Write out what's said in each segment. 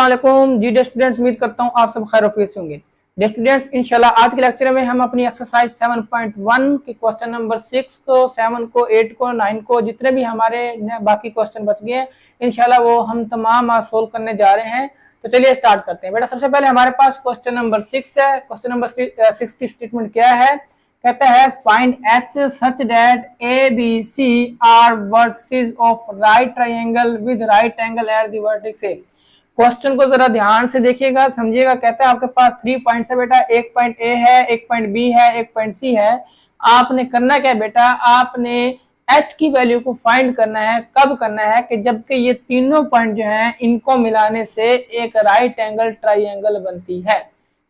अस्सलाम वालेकुम जी स्टूडेंट्स, उम्मीद करता हूँ आप सब खैर वफीयत से होंगे। स्टूडेंट्स, इंशाल्लाह आज के लेक्चर में हम अपनी एक्सरसाइज 7.1 के क्वेश्चन नंबर 6 को 7 को 8 को 9 को जितने भी हमारे बाकी क्वेश्चन बच गए इंशाल्लाह वो हम तमाम आज सोल्व करने जा रहे हैं। तो चलिए स्टार्ट करते हैं। बेटा सबसे पहले हमारे पास क्वेश्चन नंबर 6 है। क्वेश्चन नंबर 6 की स्टेटमेंट क्या है? कहता है find h such that A B C are vertices of right triangle with right angle at the vertex A. Question को जरा ध्यान से देखिएगा, समझिएगा। कहता है आपके पास 3 पॉइंट्स है बेटा, एक पॉइंट ए है, एक पॉइंट बी है, एक पॉइंट सी है। आपने करना क्या है बेटा, आपने एच की वैल्यू को फाइंड करना है। कब करना है कि जबकि ये तीनों पॉइंट जो हैं इनको मिलाने से एक राइट एंगल ट्राइंगल बनती है।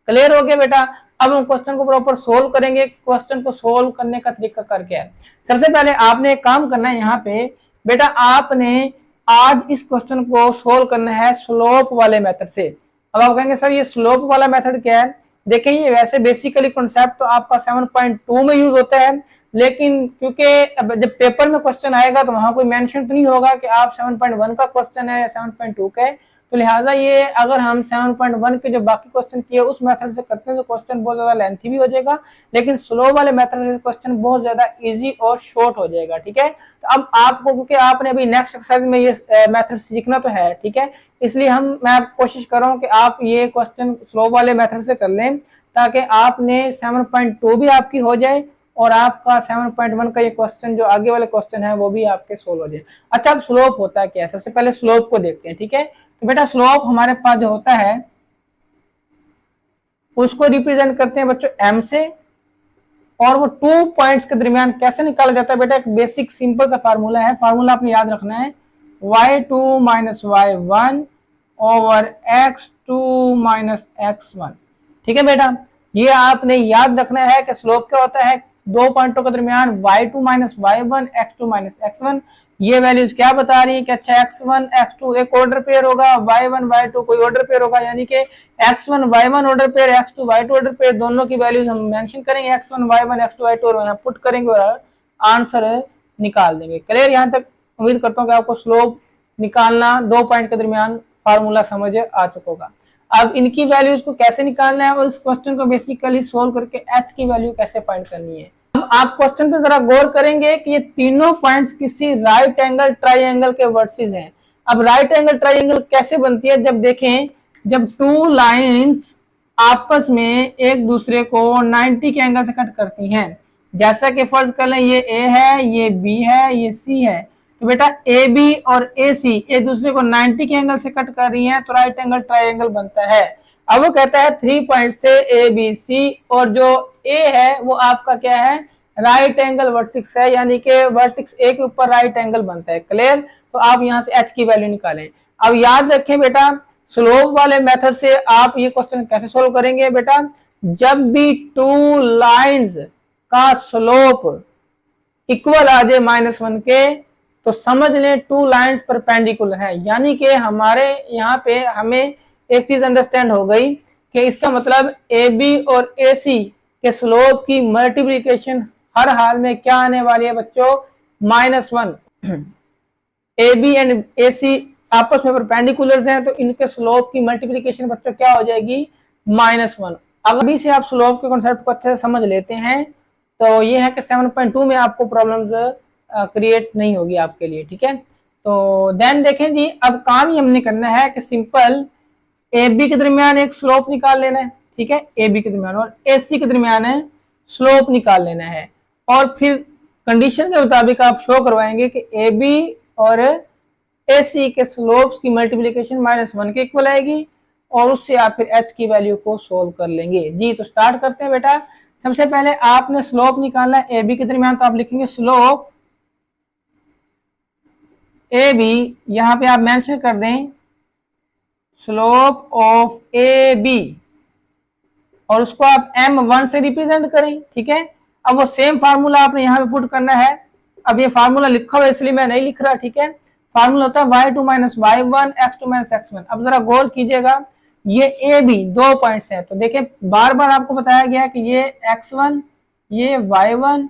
क्लियर हो गया बेटा? अब हम क्वेश्चन को प्रॉपर सोल्व करेंगे। क्वेश्चन को सोल्व करने का तरीका करके है, सबसे पहले आपने एक काम करना है। यहाँ पे बेटा आपने आज इस क्वेश्चन को सोल्व करना है स्लोप वाले मेथड से। अब आप कहेंगे सर ये स्लोप वाला मेथड क्या है? देखिए ये वैसे बेसिकली कॉन्सेप्ट तो आपका 7.2 में यूज होता है, लेकिन क्योंकि जब पेपर में क्वेश्चन आएगा तो वहां कोई मेंशन तो नहीं होगा कि आप 7.1 का क्वेश्चन है या 7.2 का है। तो लिहाजा ये अगर हम 7.1 के जो बाकी क्वेश्चन किए उस मेथड से करते हैं तो क्वेश्चन बहुत ज्यादा लेंथी भी हो जाएगा, लेकिन स्लो वाले मेथड से क्वेश्चन बहुत ज्यादा इजी और शॉर्ट हो जाएगा। ठीक है, तो अब आपको क्योंकि आपने अभी नेक्स्ट एक्सरसाइज में ये मेथड सीखना तो है, ठीक है, इसलिए मैं कोशिश कर रहा हूँ कि आप ये क्वेश्चन स्लो वाले मेथड से कर लें ताकि आपने 7.2 भी आपकी हो जाए और आपका 7.1 का ये क्वेश्चन जो आगे वाले क्वेश्चन है वो भी आपके सोल्व हो जाए। अच्छा, अब स्लोप होता है क्या है? सबसे पहले स्लोप को देखते हैं। ठीक है, तो बेटा स्लोप हमारे पास जो होता है उसको रिप्रेजेंट करते हैं बच्चों एम से, और वो 2 पॉइंट्स के दरमियान कैसे निकाला जाता है बेटा? एक बेसिक सिंपल सा फार्मूला है। फार्मूला आपने याद रखना है, y2 minus y1 over x2 minus x1। ठीक है बेटा, ये आपने याद रखना है कि स्लोप क्या होता है? 2 पॉइंटों के दरमियान y2 minus y1 x2 minus x1। ये वैल्यूज क्या बता रही है कि अच्छा x1 x2 एक ऑर्डर पेयर होगा, y1 y2 कोई ऑर्डर पेयर होगा, यानी कि x1 y1 order pair, x2 y2 order pair, दोनों की वैल्यूज हम मेंशन करेंगे x1 y1 x2 y2 और यहाँ पुट करेंगे और आंसर निकाल देंगे। क्लियर? यहाँ तक उम्मीद करता हूँ कि आपको स्लोप निकालना 2 पॉइंट के दरमियान फार्मूला समझ आ चुका होगा। अब इनकी वैल्यूज को कैसे निकालना है और इस क्वेश्चन को बेसिकली सोल्व करके एच की वैल्यू कैसे फाइंड करनी है। अब आप क्वेश्चन पे जरा गौर करेंगे कि ये तीनों पॉइंट्स किसी राइट एंगल ट्राइंगल के वर्टिसेस हैं। अब राइट एंगल ट्राइंगल कैसे बनती है? जब देखें, जब 2 लाइंस आपस में एक दूसरे को 90 के एंगल से कट करती हैं, जैसा कि फर्ज कर लें ये ए है, ये बी है, ये सी है, तो बेटा ए बी और ए सी एक दूसरे को 90 के एंगल से कट कर रही हैं तो राइट एंगल ट्राइंगल बनता है। अब वो कहता है 3 पॉइंट्स थे ए बी सी, और जो ए है वो आपका क्या है? राइट एंगल वर्टिक्स है, यानी कि वर्टिक्स ए के ऊपर राइट एंगल बनता है। क्लियर? तो आप यहां से एच की वैल्यू निकालें। अब याद रखें बेटा, स्लोप वाले मेथड से आप ये क्वेश्चन कैसे सोल्व करेंगे बेटा? जब भी 2 लाइंस का स्लोप इक्वल आ जाए -1 के तो समझ लें 2 लाइंस परपेंडिकुलर है, यानी कि हमारे यहाँ पे हमें एक चीज अंडरस्टैंड हो गई कि इसका मतलब ए बी और ए सी के स्लोप की मल्टीप्लीकेशन हर हाल में क्या आने वाली है बच्चों? -1। ए बी एंड ए सी आपस में परपेंडिकुलर हैं तो इनके स्लोप की मल्टीप्लीकेशन बच्चों क्या हो जाएगी? -1। अभी से आप स्लोप के कॉन्सेप्ट को अच्छे से समझ लेते हैं तो ये है कि 7.2 में आपको प्रॉब्लम्स क्रिएट नहीं होगी आपके लिए। ठीक है, तो देन देखें जी, अब काम ये हमने करना है कि सिंपल ए बी के दरमियान एक स्लोप निकाल लेना है। ठीक है, ए बी के दरमियान और ए सी के दरमियान है स्लोप निकाल लेना है, और फिर कंडीशन के मुताबिक आप शो करवाएंगे कि ए बी और ए सी के स्लोप्स की मल्टीप्लीकेशन -1 के इक्वल आएगी, और उससे आप फिर एच की वैल्यू को सोल्व कर लेंगे। जी तो स्टार्ट करते हैं बेटा। सबसे पहले आपने स्लोप निकालना है ए बी के दरमियान, तो आप लिखेंगे स्लोप ए बी, यहां पे आप मेंशन कर दें स्लोप ऑफ ए बी और उसको आप m1 से रिप्रेजेंट करें। ठीक है, अब वो सेम फार्मूला आपने यहाँ पे पुट करना है। अब ये फार्मूला लिखा हुआ इसलिए मैं नहीं लिख रहा। ठीक है, फार्मूला होता है y2 minus y1 x2 minus x1। अब जरा गौर कीजिएगा, ये ए बी 2 पॉइंट्स हैं, तो देखिए बार बार आपको बताया गया कि ये x1, ये y1,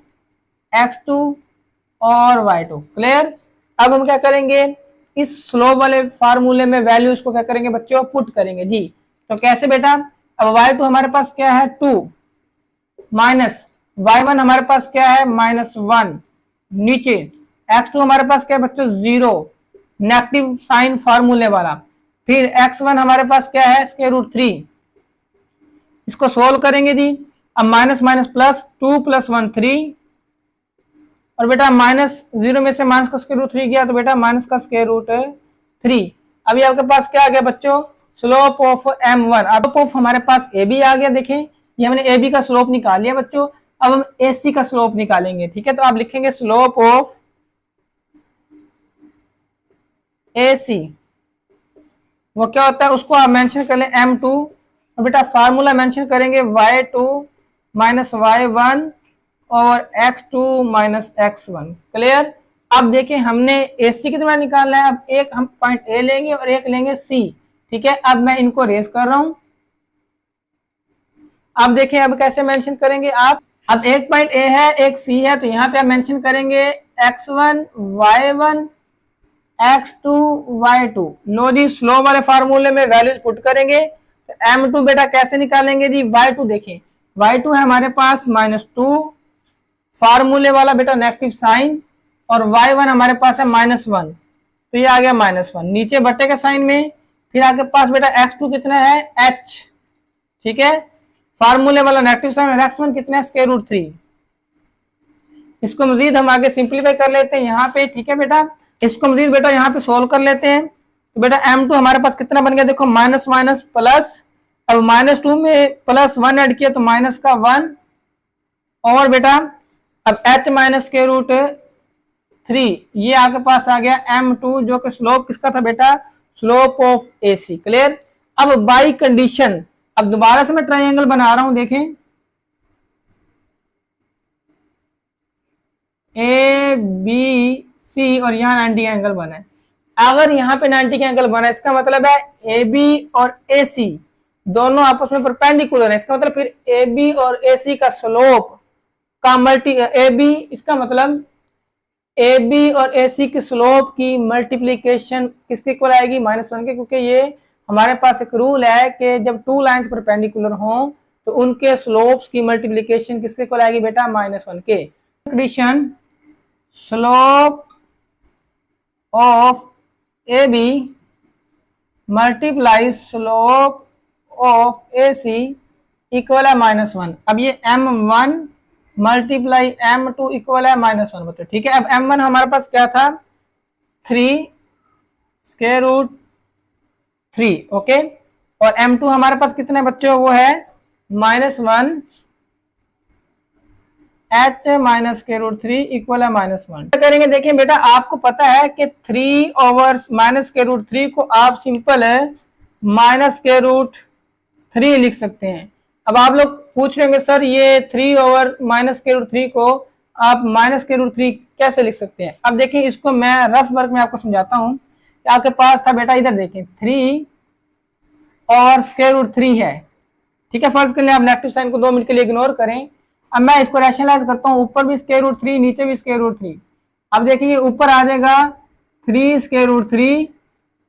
x2 और y2। क्लियर? अब हम क्या करेंगे, इस स्लोप वाले फार्मूले में वैल्यूज को क्या करेंगे बच्चों, पुट करेंगे जी। तो कैसे बेटा, अब y2 हमारे पास क्या है 2 माइनस y1 हमारे पास क्या है -1, नीचे x2 हमारे पास क्या है बच्चों 0, नेगेटिव साइन फार्मूले वाला, फिर x1 हमारे पास क्या है √3। इसको सोल्व करेंगे जी। अब माइनस माइनस प्लस 2 + 1 3, और बेटा -0 में से माइनस का √3 गया तो बेटा माइनस का √3। अभी आपके पास क्या आ गया बच्चों, स्लोप ऑफ m1। अब स्लोप ऑफ हमारे पास ab आ गया, देखें ये हमने ab का स्लोप निकाल लिया बच्चों। अब हम ac का स्लोप निकालेंगे, ठीक है। तो आप लिखेंगे स्लोप ऑफ ac, वो क्या होता है उसको आप मेंशन कर लें m2, और बेटा फार्मूला मेंशन करेंगे y2 - y1 और x2 - x1। क्लियर। अब देखिए हमने AC कितना निकालना है, अब एक हम पॉइंट A लेंगे और एक लेंगे C, ठीक है। अब मैं इनको रेज कर रहा हूं। अब देखिए अब कैसे मेंशन करेंगे आप, अब एक पॉइंट A है एक C है, तो यहाँ पे आप मेंशन करेंगे x1 y1 x2 y2। लो जी, स्लो वाले फार्मूले में वैल्यूज पुट करेंगे। तो m2 बेटा कैसे निकालेंगे जी, y2 देखें y2 है हमारे पास -2, फार्मूले वाला बेटा नेगेटिव साइन, और y1 हमारे पास है -1, तो ये आ गया -1 नीचे बट्टे के साइन में। फिर आपके पास बेटा x2 कितना है h, ठीक है, फार्मूले वाला नेगेटिव साइन, और x1 कितना है √3। इसको मजीद हम आगे सिंप्लीफाई कर लेते हैं यहाँ पे, ठीक है बेटा। इसको मजीद बेटा यहाँ पे सोल्व कर लेते हैं। तो बेटा m2 हमारे पास कितना बन गया, देखो माइनस माइनस प्लस, अब -2 में +1 ऐड किया तो माइनस का 1, और बेटा अब h -√3, ये आपके पास आ गया m2, जो कि स्लोप किसका था बेटा, स्लोप ऑफ AC। क्लियर। अब बाई कंडीशन, अब दोबारा से मैं ट्रायंगल बना रहा हूं, देखें ABC और यहाँ 90 का एंगल बना है। अगर यहाँ पे 90 का एंगल बना है, इसका मतलब है AB और AC दोनों आपस में परपेंडिकुलर है। इसका मतलब फिर AB और AC का स्लोप का AB, इसका मतलब AB और AC की स्लोप की मल्टीप्लीकेशन किसके इक्वल आएगी, -1 के, क्योंकि ये हमारे पास एक रूल है कि जब टू लाइंस परपेंडिकुलर हों तो उनके स्लोप्स की मल्टीप्लीकेशन किसके इक्वल आएगी बेटा, -1 के। Condition slope of AB multiply slope of AC equal है -1। अब ये m1 मल्टीप्लाई m2 इक्वल है -1 बच्चों, ठीक है। अब m1 हमारे पास क्या था 3√3, ओके, और m2 हमारे पास कितने बच्चों, वो है -1 h -√3 इक्वल है -1। क्या करेंगे, देखिए बेटा आपको पता है कि 3/-√3 को आप सिंपल -√3 लिख सकते हैं। अब आप लोग पूछ रहे होंगे सर ये 3/-√3 को आप -√3 कैसे लिख सकते हैं। अब देखिए इसको मैं रफ वर्क में आपको समझाता हूं कि आपके पास था बेटा, इधर देखें 3 और √3 है, ठीक है। फर्ज कर लें आप नेगेटिव साइन को 2 मिनट के लिए इग्नोर करें। अब मैं इसको रैशनलाइज करता हूं, ऊपर भी √3 नीचे भी √3। अब देखिए ऊपर आ जाएगा 3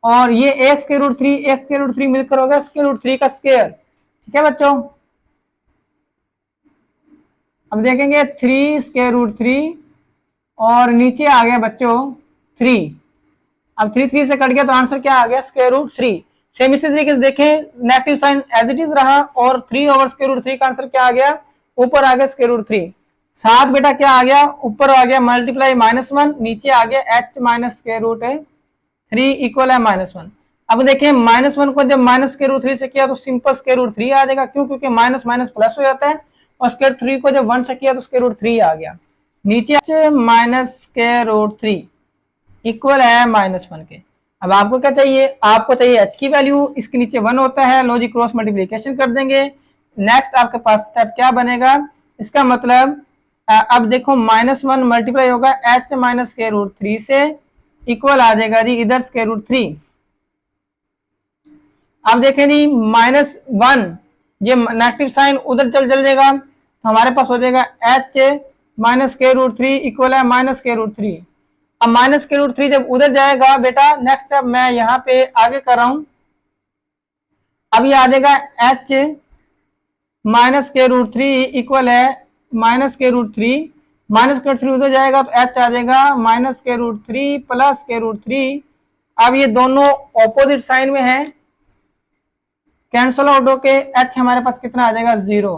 और ये x √3 मिलकर होगा √3 का स्क्वायर, ठीक है बच्चों। अब देखेंगे 3 और नीचे आ गया बच्चों 3। अब 3 से कट गया तो आंसर क्या आ गया √3। सेम इसी तरीके से देखें negative sign as it is रहा और 3/√3 का आंसर क्या आ गया, ऊपर आ गया √3। साथ बेटा क्या आ गया, ऊपर आ गया मल्टीप्लाई -1, नीचे आ गया h -√3 इक्वल है -1। अब देखिए -1 को जब -√3 से किया तो सिंपल √3 आ जाएगा, क्यों, क्योंकि माइनस माइनस प्लस हो जाता है, और √3 को जब 1 से किया तो √3 आ गया, नीचे -√3 इक्वल है -1 के। अब आपको क्या चाहिए, आपको चाहिए h की वैल्यू, इसके नीचे 1 होता है, लो जी क्रॉस मल्टीप्लिकेशन कर देंगे। नेक्स्ट आपके पास स्टेप क्या बनेगा, इसका मतलब अब देखो -1 मल्टीप्लाई होगा h -√3 से, इक्वल आ जाएगा जी इधर √3। अब देखें जी -1 ये नेगेटिव साइन उधर चल जाएगा, तो हमारे पास हो जाएगा h -√3 इक्वल है -√3। अब माइनस के रूट 3 जब उधर जाएगा बेटा, नेक्स्ट स्टेप मैं यहाँ पे आगे कर रहा हूं। अब ये आ जाएगा एच माइनस के रूट 3 इक्वल है माइनस के रूट 3, माइनस के रूट 3 उधर जाएगा तो एच आ जाएगा माइनस के रूट 3 प्लस के रूट 3। अब ये दोनों ऑपोजिट साइन में है, कैंसल आउट होके एच हमारे पास कितना आ जाएगा 0।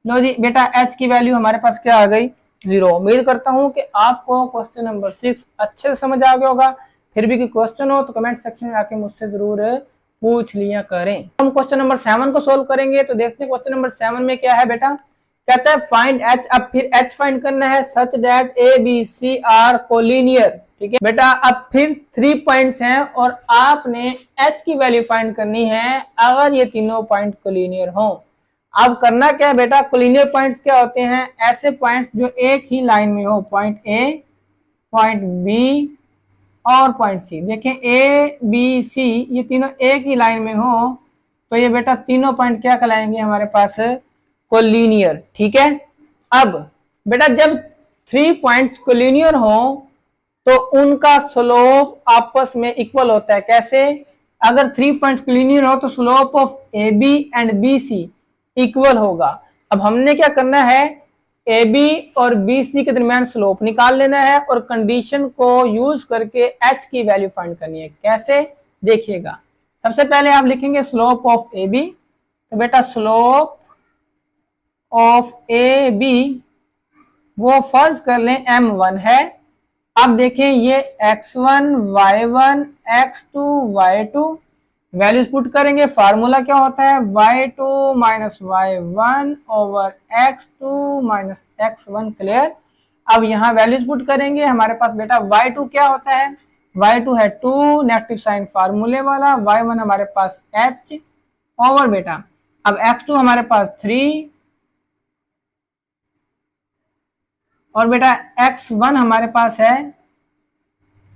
लो जी बेटा, एच की वैल्यू हमारे पास क्या आ गई 0। उम्मीद करता हूं कि आपको क्वेश्चन नंबर 6 अच्छे से समझ आ गया होगा। फिर भी कोई क्वेश्चन हो तो कमेंट सेक्शन में आके मुझसे जरूर पूछ लिया करें। हम क्वेश्चन नंबर 7 को सोल्व करेंगे। तो देखते हैं क्वेश्चन नंबर 7 में क्या है बेटा। कहता है फाइंड एच। अब फिर एच फाइंड करना है such that A B C are collinear. ठीक है बेटा, अब फिर 3 पॉइंट्स हैं और आपने एच की वैल्यू फाइंड करनी है अगर ये तीनों पॉइंट कोलिनियर हो। अब करना क्या है बेटा, कोलिनियर पॉइंट्स क्या होते हैं, ऐसे पॉइंट्स जो एक ही लाइन में हो, पॉइंट ए, पॉइंट बी और पॉइंट सी। देखें ए बी सी ये तीनों एक ही लाइन में हो तो ये बेटा तीनों पॉइंट क्या कहलाएंगे हमारे पास कोलिनियर। ठीक है, अब बेटा जब 3 पॉइंट्स कोलिनियर हो तो उनका स्लोप आपस में इक्वल होता है। कैसे, अगर 3 पॉइंट्स कोलिनियर हो तो slope of A B and B C equal होगा। अब हमने क्या करना है, ए बी और बी सी के दरमियान स्लोप निकाल लेना है और कंडीशन को यूज करके एच की वैल्यू फाइंड करनी है। कैसे, देखिएगा। सबसे पहले आप लिखेंगे स्लोप ऑफ ए बी। तो बेटा स्लोप ऑफ ए बी वो फर्ज कर लें m1 है। अब देखें ये x1 y1 x2 y2 values put करेंगे। फार्मूला क्या होता है y2 minus y1 over x2 minus x1। Clear. अब यहाँ वैल्यूज पुट करेंगे। हमारे पास बेटा y2 क्या होता है, y2 है 2 नेगेटिव साइन फार्मूले वाला, y1 हमारे पास h ओवर बेटा अब x2 हमारे पास 3 और बेटा x1 हमारे पास है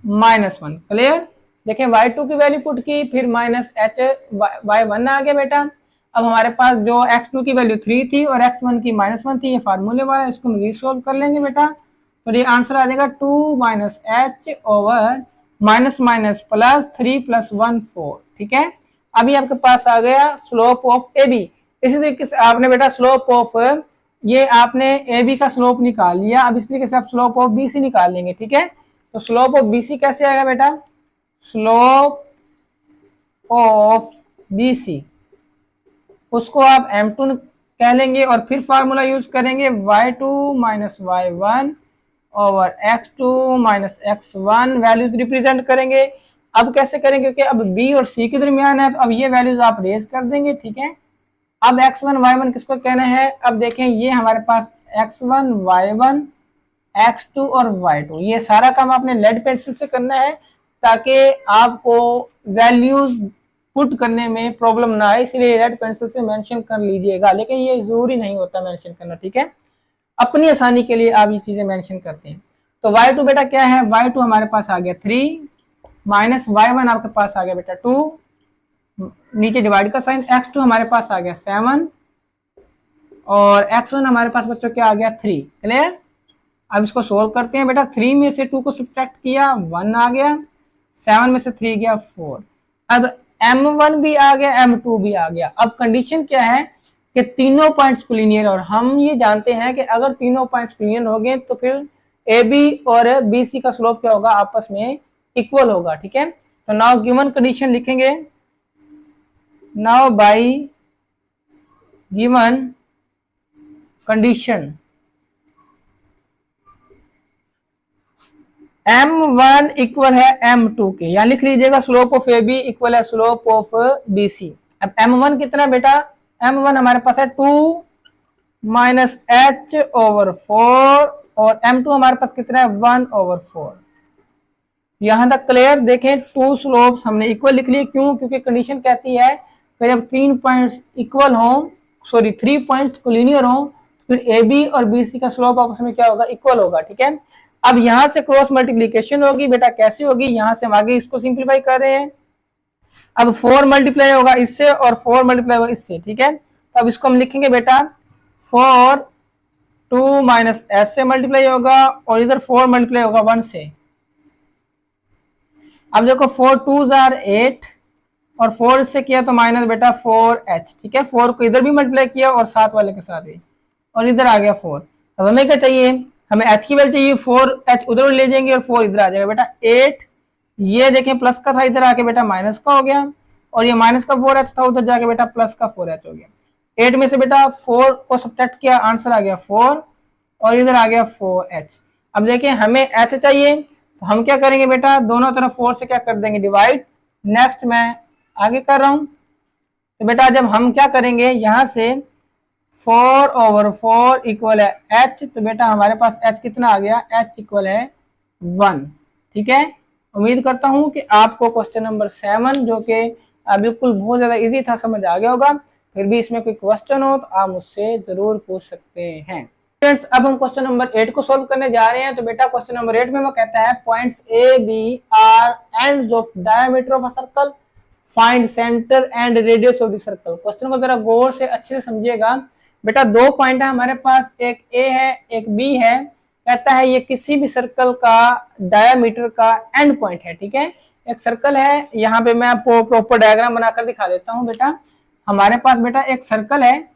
-1। क्लियर। देखें y2 की वैल्यू पुट की, फिर माइनस h y1 आ गया बेटा। अब हमारे पास जो x2 की वैल्यू 3 थी और x1 की -1 थी, ये फार्मूले वाला, इसको हम रीसॉल्व कर लेंगे बेटा। तो ये आंसर आ जाएगा 2 minus h over minus minus plus 3 plus 1 4। ठीक है, अभी आपके पास आ गया स्लोप ऑफ ए बी। इसी तरीके से आपने बेटा स्लोप ऑफ ये आपने ए बी का स्लोप निकाल लिया। अब इस तरीके से आप स्लोप ऑफ बी सी निकाल लेंगे। ठीक है, तो स्लोप ऑफ बी सी कैसे आएगा बेटा, स्लोप ऑफ बी सी उसको आप m2 कह लेंगे और फिर फार्मूला यूज करेंगे y2 minus y1 over x2 minus x1 values represent करेंगे। अब कैसे करेंगे, क्योंकि अब b और c के दरमियान है तो अब ये वैल्यूज आप रेज कर देंगे। ठीक है, अब x1 y1 किसको कहना है, अब देखें ये हमारे पास x1 y1 x2 और y2, ये सारा काम आपने लेड पेंसिल से करना है ताकि आपको वैल्यूज पुट करने में प्रॉब्लम ना आए, इसलिए रेड पेंसिल से मेंशन कर लीजिएगा, लेकिन ये जरूरी नहीं होता मेंशन करना। ठीक है, अपनी आसानी के लिए आप ये चीजें मेंशन करते हैं। तो y2 बेटा क्या है, y2 हमारे पास आ गया 3 माइनस y1 आपके पास आ गया बेटा 2, नीचे डिवाइड का साइन, x2 हमारे पास आ गया 7 और x1 हमारे पास बच्चों क्या आ गया 3। क्लियर। अब इसको सोल्व करते हैं बेटा। 3 में से 2 को सब्ट्रैक्ट किया 1 आ गया, 7 में से 3 गया 4। अब m1 भी आ गया m2 भी आ गया। अब कंडीशन क्या है कि तीनों पॉइंट्स कोलिनियर, और हम ये जानते हैं कि अगर तीनों पॉइंट्स कोलिनियर हो गए तो फिर ए बी और बी सी का स्लोप क्या होगा, आपस में इक्वल होगा। ठीक है, तो नाउ गिवन कंडीशन लिखेंगे, now by given condition m1 equal है m2 के, या लिख लीजिएगा slope of A B equal है स्लोप ऑफ बी सी। अब m1 कितना बेटा, m1 हमारे पास है 2 माइनस h ओवर 4 और m2 हमारे पास कितना है 1 ओवर 4। यहां तक क्लियर। देखें 2 स्लोप्स हमने इक्वल लिख लिए, क्यों, क्योंकि कंडीशन कहती है कि जब 3 पॉइंट्स इक्वल हो, सॉरी 3 पॉइंट्स कोलिनियर हो, फिर ए बी और बी सी का स्लोप आपस में क्या होगा, इक्वल होगा। ठीक है, अब यहां से क्रॉस मल्टीप्लीकेशन होगी बेटा, कैसे होगी, यहां से हम आगे इसको सिंप्लीफाई कर रहे हैं। अब 4 मल्टीप्लाई होगा इससे और 4 मल्टीप्लाई होगा इससे। ठीक है, तो अब इसको हम लिखेंगे बेटा 4 2 माइनस एस से मल्टीप्लाई होगा और इधर 4 मल्टीप्लाई होगा 1 से। अब देखो 4 2s आर 8 और 4 से किया तो माइनस बेटा 4h, ठीक है। 4 को इधर भी मल्टीप्लाई किया और साथ वाले के साथ भी, और इधर आ गया 4। अब हमें क्या चाहिए, हमें h की वैल्यू चाहिए, 4h उधर ले जाएंगे और 4 इधर आ जाएगा बेटा 8। ये देखें प्लस का था, इधर आके बेटा माइनस का हो गया, और ये माइनस का 4h था, उधर जाके बेटा प्लस का 4h हो गया। 8 में से बेटा 4 को सब्ट्रैक्ट किया, आंसर आ गया 4, और इधर आ गया 4h। अब देखिए हमें h चाहिए, तो हम क्या करेंगे बेटा, दोनों तरफ 4 से क्या कर देंगे, डिवाइड। नेक्स्ट मैं आगे कर रहा हूं, तो बेटा जब हम क्या करेंगे, यहां से 4/4 इक्वल है h, तो बेटा हमारे पास h कितना आ गया, h इक्वल है 1, ठीक है। उम्मीद करता हूं कि आपको क्वेश्चन नंबर 7 जो कि बिल्कुल बहुत ज्यादा इजी था, समझ आ गया होगा। फिर भी इसमें कोई क्वेश्चन हो तो आप मुझसे जरूर पूछ सकते हैं। फ्रेंड्स अब हम क्वेश्चन नंबर 8 को सोल्व करने जा रहे हैं। तो बेटा क्वेश्चन नंबर 8 में वो कहता है points A B are ends of diameter of a circle, find centre and radius of the circle. Question को जरा गौर से अच्छे से समझिएगा। बेटा दो पॉइंट है हमारे पास, एक ए है एक बी है। कहता है ये किसी भी सर्कल का डायमीटर का एंड पॉइंट है, ठीक है। एक सर्कल है, यहाँ पे मैं आपको प्रॉपर डायग्राम बनाकर दिखा देता हूँ। बेटा हमारे पास बेटा एक सर्कल है,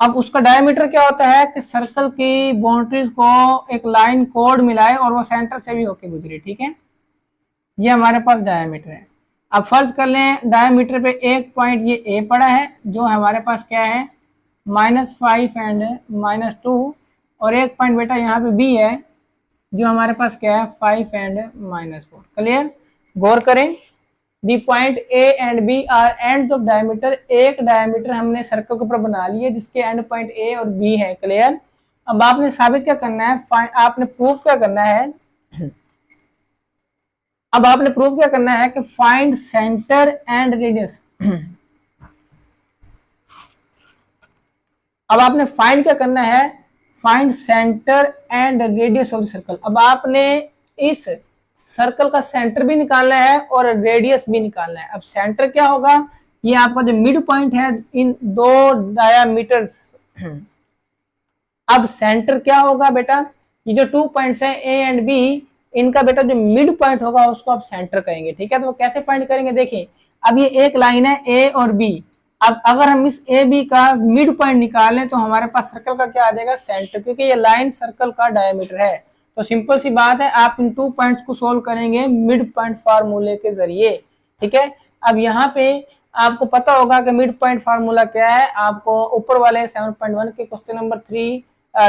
अब उसका डायमीटर क्या होता है कि सर्कल की बाउंड्रीज को एक लाइन कोड मिलाए और वो सेंटर से भी होके गुजरे, ठीक है। ये हमारे पास डायमीटर है। अब फर्ज कर लें डायमीटर पे एक पॉइंट ये ए पड़ा है, जो हमारे पास क्या है -5 एंड -2, और एक पॉइंट बेटा यहाँ पे बी है, जो हमारे पास क्या है 5 एंड -4। क्लियर, गौर करें। The point A and B are ends of diameter. एक डायमीटर हमने सर्कल के ऊपर बना लिए जिसके एंड पॉइंट ए और बी है। क्लियर। अब आपने साबित क्या करना है, आपने प्रूफ क्या करना है, अब आपने प्रूफ क्या करना है कि फाइंड सेंटर एंड रेडियस। अब आपने फाइंड क्या करना है, find centre and radius of the circle. अब आपने इस सर्कल का सेंटर भी निकालना है और रेडियस भी निकालना है। अब सेंटर क्या होगा, ये आपका जो मिड पॉइंट है इन दो डायामीटर्स। अब सेंटर क्या होगा बेटा, ये जो 2 पॉइंट्स हैं ए एंड बी, इनका बेटा जो मिड पॉइंट होगा उसको आप सेंटर कहेंगे, ठीक है। तो वो कैसे फाइंड करेंगे, देखिए अब ये एक लाइन है ए और बी। अब अगर हम इस ए बी का मिड पॉइंट निकालें तो हमारे पास सर्कल का क्या आ जाएगा, सेंटर, क्योंकि ये लाइन सर्कल का डायमीटर है। तो सिंपल सी बात है, आप इन 2 पॉइंट्स को सोल्व करेंगे मिड पॉइंट फार्मूले के जरिए, ठीक है। अब यहाँ पे आपको पता होगा कि मिड पॉइंट फार्मूला क्या है, आपको ऊपर वाले 7.1 के क्वेश्चन नंबर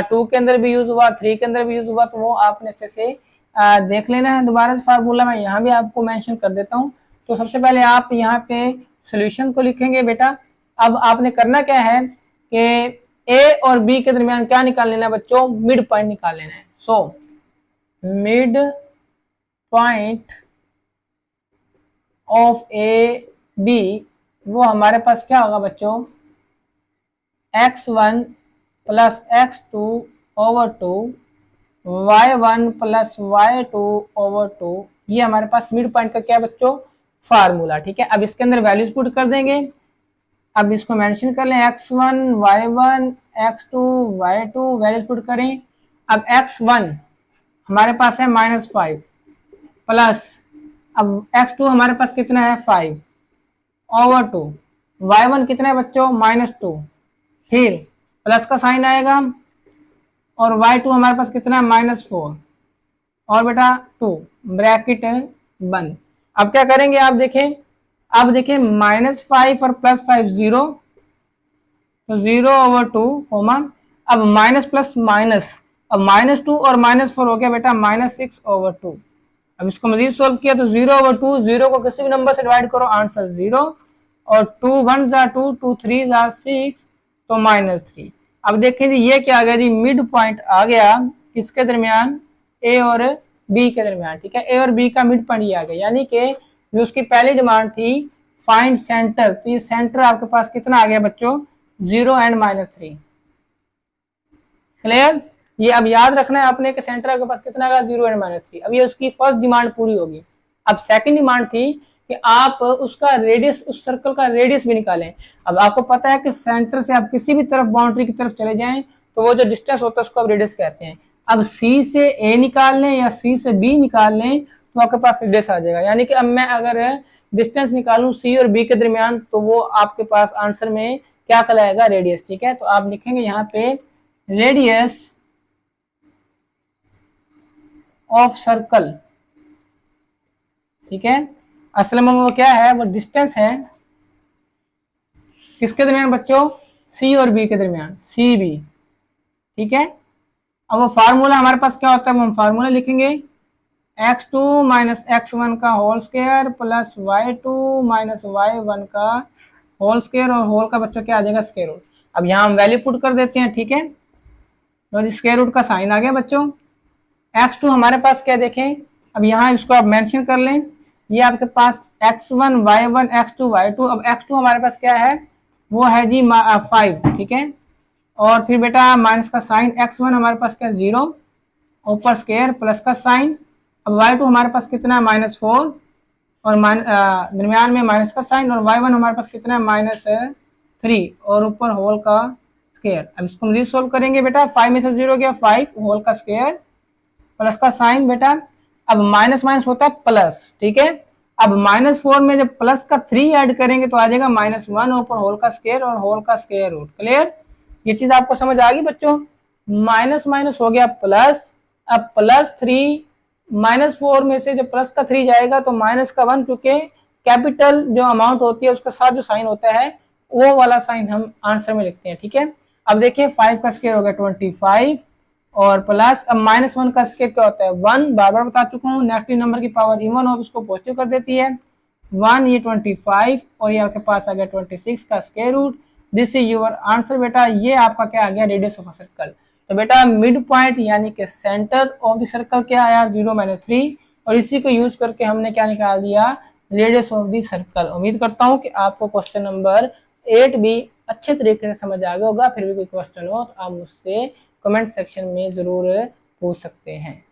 2 के अंदर भी यूज हुआ, 3 के अंदर भी यूज हुआ, तो वो आपने अच्छे से देख लेना है। दोबारा से फार्मूला मैं यहाँ भी आपको मेंशन कर देता हूँ। तो सबसे पहले आप यहाँ पे सॉल्यूशन को लिखेंगे बेटा। अब आपने करना क्या है कि ए और बी के दरमियान क्या निकाल लेना है बच्चों, मिड पॉइंट निकाल लेना है। So mid point of A B, वो हमारे पास क्या होगा बच्चों, x1 plus x2/2 y1 plus y2/2। ये हमारे पास मिड पॉइंट का क्या बच्चों, फार्मूला, ठीक है। अब इसके अंदर वैल्यूज पुट कर देंगे। अब इसको मेंशन कर लें, x1 y1 x2 y2, values put करें। अब x1 हमारे पास है -5 प्लस, अब x2 हमारे पास कितना है 5/2, y1 कितना है बच्चों -2, फिर प्लस का साइन आएगा, और y2 हमारे पास कितना है -4 और बेटा 2, ब्रैकेट बंद। अब क्या करेंगे आप देखें, अब देखिए -5 और +5 0, तो 0/2 कोमा, अब माइनस प्लस माइनस, अब -2 और -4 हो गया बेटा -6/2। अब इसको मजीद सोल्व किया तो 0/2, 0 को किसी भी नंबर से डिवाइड करो, आंसर 0, और 2 1 जा 2, 2 3 जा 6, तो -3। अब देखें जी ये क्या आ गया जी, मिड पॉइंट आ गया किसके दरमियान, ए और बी के दरमियान, ठीक है। ए और बी का मिड पॉइंट ये आ गया, यानी कि जो उसकी पहली डिमांड थी फाइंड सेंटर, तो ये सेंटर आपके पास कितना आ गया बच्चों, 0 एंड -3। क्लियर। ये अब याद रखना है आपने कि सेंटर आपके पास कितना आएगा, 0 एंड -3। अब ये उसकी फर्स्ट डिमांड पूरी होगी। अब सेकंड डिमांड थी कि आप उसका रेडियस, उस सर्कल का रेडियस भी निकालें। अब आपको पता है कि सेंटर से आप किसी भी तरफ बाउंड्री की तरफ चले जाएं तो वो जो डिस्टेंस होता है उसको आप रेडियस कहते हैं। अब सी से ए निकाल लें या सी से बी निकाल लें तो आपके पास रेडियस आ जाएगा। यानी कि अब मैं अगर डिस्टेंस निकालूं सी और बी के दरमियान तो वो आपके पास आंसर में क्या कहलाएगा, रेडियस। ठीक है, तो आप लिखेंगे यहाँ पे रेडियस ऑफ सर्कल। ठीक है, असल में वो क्या है, वो डिस्टेंस है किसके दरमियान बच्चों, सी और बी के दरमियान, सी बी। ठीक है, अब वो फार्मूला हमारे पास क्या होता है, हम फार्मूला लिखेंगे x2 माइनस x1 का whole square plus y2 minus y1 का होल स्क्वायर, और होल का बच्चों क्या आ जाएगा, स्क्वायर रूट। अब यहाँ हम वैल्यू पुट कर देते हैं। ठीक है, तो स्क्वायर रूट का साइन आ गया बच्चों। x2 हमारे पास क्या देखें, अब यहाँ इसको आप मेंशन कर लें, ये आपके पास x1 y1 x2 y2। अब x2 हमारे पास क्या है, वो है जी 5। ठीक है, और फिर बेटा माइनस का साइन, x1 हमारे पास क्या 0, ऊपर स्क्वायर प्लस का साइन। अब y2 हमारे पास कितना है, -4, और दरमियान में माइनस का साइन, और y1 हमारे पास कितना है, -3, और ऊपर होल का स्क्वायर। अब इसको मजीद सोल्व करेंगे बेटा, 5 में से 0 गया 5, होल का स्क्वायर प्लस का साइन बेटा। अब माइनस माइनस होता है प्लस। ठीक है, अब -4 में जब प्लस का 3 ऐड करेंगे तो आ जाएगा -1, ऊपर होल का स्क्वायर और होल का स्क्वायर रूट। क्लियर, ये चीज आपको समझ आ गई बच्चों। माइनस माइनस हो गया प्लस, अब +3, -4 में से जब प्लस का 3 जाएगा तो माइनस का 1, क्योंकि कैपिटल जो अमाउंट होती है उसके साथ जो साइन होता है वो वाला साइन हम आंसर में लिखते हैं। ठीक है, अब देखिए 5 का स्क्वायर हो गया 25, और प्लस अब -1 का स्क्वायर क्या होता है 1, बार बार बता चुका हूँ, नेगेटिव नंबर की पावर इवन हो तो उसको पॉजिटिव कर देती है। 1 ये 25, और ये आपके पास आ गया 26 का square root. This is your answer बेटा, ये आपका क्या आ गया, रेडियस ऑफ अ सर्कल। तो बेटा मिड पॉइंट यानी कि सेंटर ऑफ द सर्कल क्या आया, 0-3, और इसी को यूज करके हमने क्या निकाल दिया, रेडियस ऑफ द सर्कल। उम्मीद करता हूँ कि आपको क्वेश्चन नंबर 8 भी अच्छे तरीके से समझ आ गया होगा। फिर भी कोई क्वेश्चन हो तो आप मुझसे कमेंट सेक्शन में जरूर पूछ सकते हैं।